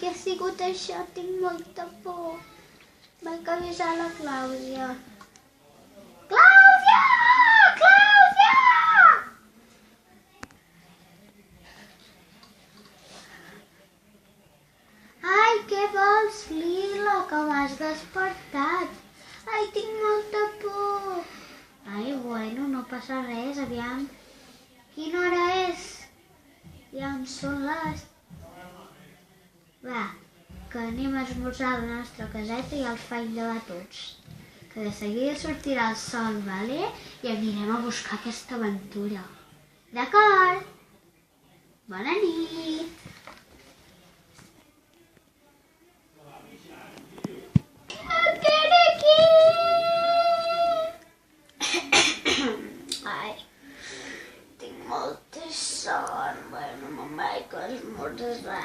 què ha sigut això? Tinc molta por. Vaig avisar la Clàudia. Clàudia! Clàudia! Ai, què vols, Lila? Que m'has despertat. Ai, tinc molta por. Ai, bueno, no passa res, aviam. Quina hora és? Aviam, són les... Va, que anem a esmorzar a la nostra caseta i els faig llevar tots. Que de seguida sortirà el sol, vale? I anirem a buscar aquesta aventura. D'acord? Bona nit! Ai, tinc molta son. Bueno, me'n vaig a esmorzar.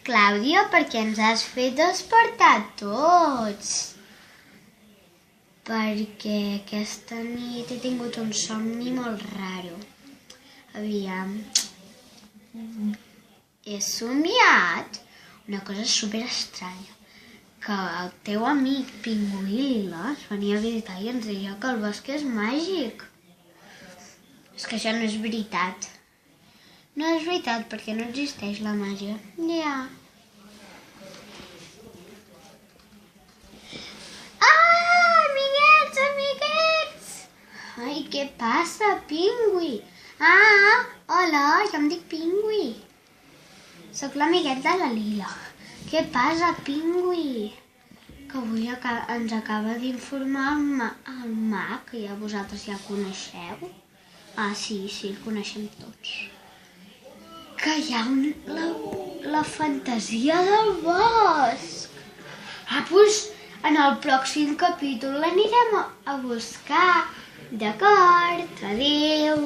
Clàudia, per què ens has fet despertar tots? Perquè aquesta nit he tingut un somni molt raro. Aviam... He somiat una cosa super estranya. Que el teu amic pingui ens venia a visitar i ens deia que el bosc és màgic. És que això no és veritat. No és veritat perquè no existeix la màgia. Ja. Ah, amiguets, amiguets! Ai, què passa, pingui? Ah, hola, jo em dic Pingui. Soc l'amiguet de la Lila. Què passa, Pingui? Que avui ens acaba d'informar el mag, que ja vosaltres ja el coneixeu. Ah, sí, el coneixem tots. Que hi ha la fantasia del bosc. Ah, doncs en el pròxim capítol l'anirem a buscar. D'acord, adéu.